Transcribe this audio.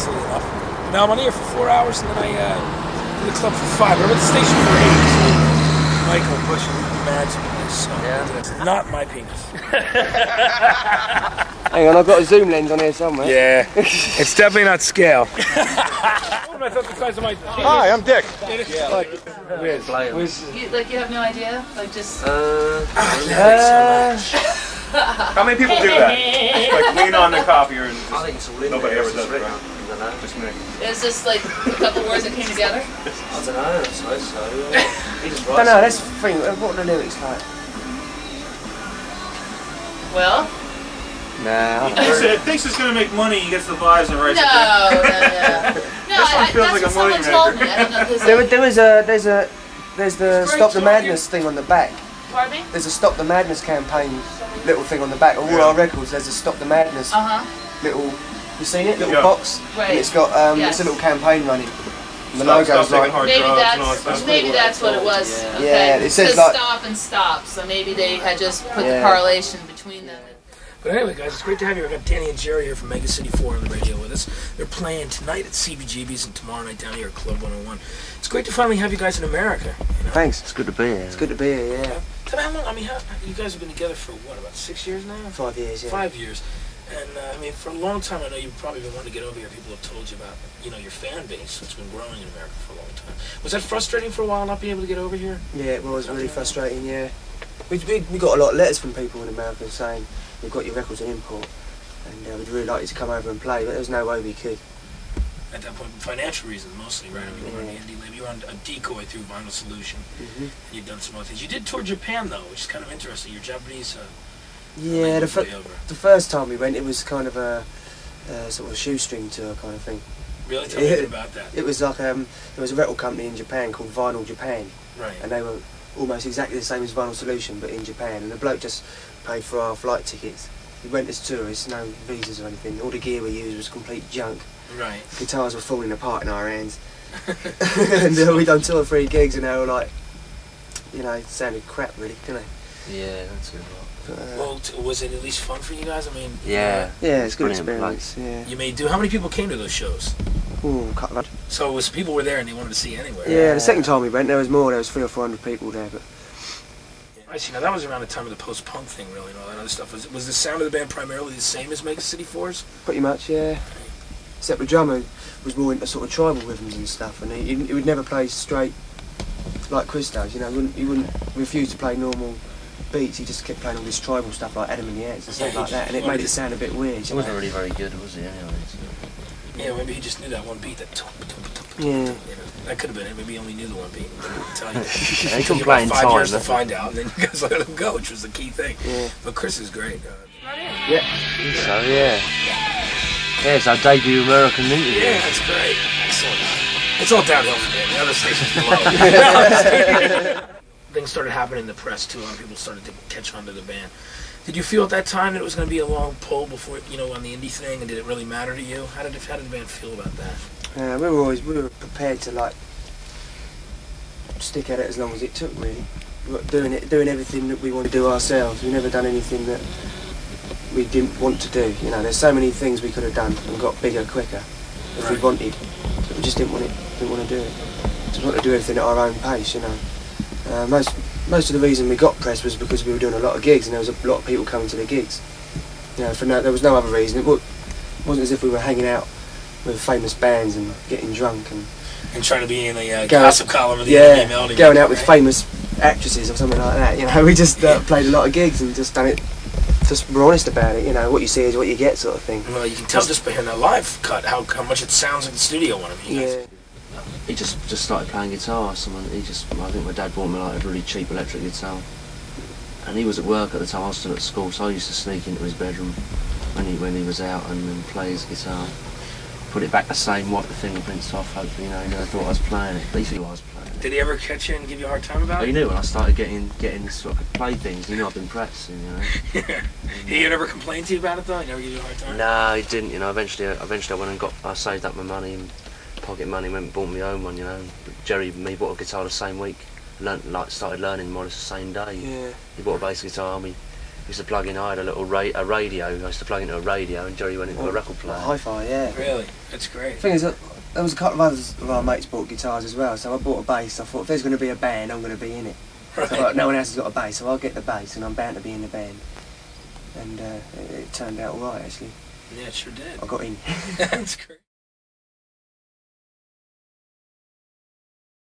silly enough. Now I'm on here for 4 hours, and then I do the club for 5. I'm at the station for 8. So Michael pushing imagine this. So it's not my penis. Hang on, I've got a zoom lens on here somewhere. Yeah, it's definitely not scale. I thought the size of my... Hi, I'm Dick. Yeah, like... You have no idea? Like just... How many people do that? Like lean on the copier and just, I think it's all in nobody there. ever does it, right? I don't know. Just me. It's just like a couple words that came together? I don't know, I suppose so. He just I don't know, that's the thing. What are the lyrics like? Well? Nah. Thinks it's going to make money, he gets the vibes and writes No, it down. no. This one feels like a someone money told maker. me. I don't know. There's the Stop the Madness thing on the back. Pardon me? There's a Stop the Madness campaign little thing on the back. All our records, there's a Stop the Madness little. You seen it? Little box. Right. And it's got it's a little campaign running. And the logo's like. Maybe that's what it was. Yeah. Okay. Yeah, it says like stop and stop. So maybe they had just put the correlation between them. But anyway, guys, it's great to have you. We've got Danny and Gerry here from Mega City 4 on the radio with us. They're playing tonight at CBGB's and tomorrow night down here at Club 101. It's great to finally have you guys in America. You know? Thanks. It's good to be here. It's good to be here, yeah. So how long, you guys have been together for what, about 6 years now? 5 years, yeah. 5 years. And, for a long time, I know you've probably been wanting to get over here. People have told you about, your fan base, which has been growing in America for a long time. Was that frustrating for a while, not being able to get over here? Yeah, it was really frustrating, yeah. We got a lot of letters from people in America saying, we've got your records on import, and we'd really like you to come over and play, but there was no way we could. At that point, financial reasons mostly, right? I mean, you were on the indie label, you were on a decoy through Vinyl Solution, and you'd done some other things. You did tour Japan, though, which is kind of interesting. Your Japanese... yeah, the first time we went, it was kind of a sort of a shoestring tour kind of thing. Really? Tell me a bit about that. It was like, there was a record company in Japan called Vinyl Japan, right? And they were almost exactly the same as Vinyl Solution, but in Japan, and the bloke just paid for our flight tickets. We went as tourists, no visas or anything. All the gear we used was complete junk. Right. The guitars were falling apart in our hands. And we'd done 2 or 3 gigs and they were like, it sounded crap really, didn't it? Yeah, that's good. Well, was it at least fun for you guys? I mean... Yeah. Yeah, it's a good experience, yeah. You made do. How many people came to those shows? Ooh, a couple of. So it was people were there and they wanted to see anywhere. Yeah, the second time we went, there was more. There was 300 or 400 people there, but... I see. Now that was around the time of the post-punk thing, really, and all that other stuff. Was the sound of the band primarily the same as Mega City 4's? Pretty much, yeah. Except the drummer was more into sort of tribal rhythms and stuff, and he would never play straight like Chris does. He wouldn't refuse to play normal beats. He just kept playing all this tribal stuff like Adam and the Ants and stuff like that, and it made it sound a bit weird. He wasn't really very good, was he? Anyway. So. Yeah, maybe he just knew that one beat. Yeah. That could have been it. Maybe he only knew the one beat. I'll tell you. Yeah, he couldn't play in 5 years time, to find out, and then you guys let him go, which was the key thing. Yeah. But Chris is great. Yeah. So yeah. Yeah, it's our debut American interview. Yeah, that's great. Excellent. It's all downhill from there. The other stations below. Things started happening in the press too. A lot of people started to catch on to the band. Did you feel at that time that it was going to be a long pull before, on the indie thing, and did it really matter to you? How did the band feel about that? We were prepared to stick at it as long as it took, really. Doing everything that we want to do ourselves. We've never done anything that we didn't want to do. There's so many things we could have done and got bigger quicker if we wanted, but we just didn't want to do it. Just want to do everything at our own pace, Most of the reason we got press was because we were doing a lot of gigs and there was a lot of people coming to the gigs. There was no other reason. It wasn't as if we were hanging out with famous bands and getting drunk and trying to be in the gossip column of the Melody. Going out with famous actresses or something like that. We just played a lot of gigs and just done it. Just we're honest about it. What you see is what you get, sort of thing. Well, you can tell just by hearing that live cut how much it sounds like the studio one of you guys. Yeah. He just started playing guitar. I think my dad bought me a really cheap electric guitar, and he was at work at the time. I was still at school, so I used to sneak into his bedroom when he was out and then play his guitar, put it back the same, wipe the fingerprints off. Hopefully, he never thought I was playing it, but he thought I was playing it. Did he ever catch you and give you a hard time about it? He knew when I started getting sort of play things. He knew I've been practicing. Yeah. He never complained to you about it though. He never gave you a hard time. No, he didn't. Eventually I went and I saved up my money. Pocket money, went and bought my own one, Gerry and me bought a guitar the same week, started learning more or less the same day. Yeah. He bought a bass guitar, used to plug in. I had a little a radio. I used to plug into a radio, and Gerry went into a record player. Hi-fi, yeah. Really? That's great. The thing is, there was a couple of others of our mates bought guitars as well, so I bought a bass. I thought, if there's going to be a band, I'm going to be in it. Right. So no one else has got a bass, so I'll get the bass, and I'm bound to be in the band. And it turned out all right, actually. Yeah, it sure did. I got in. That's great.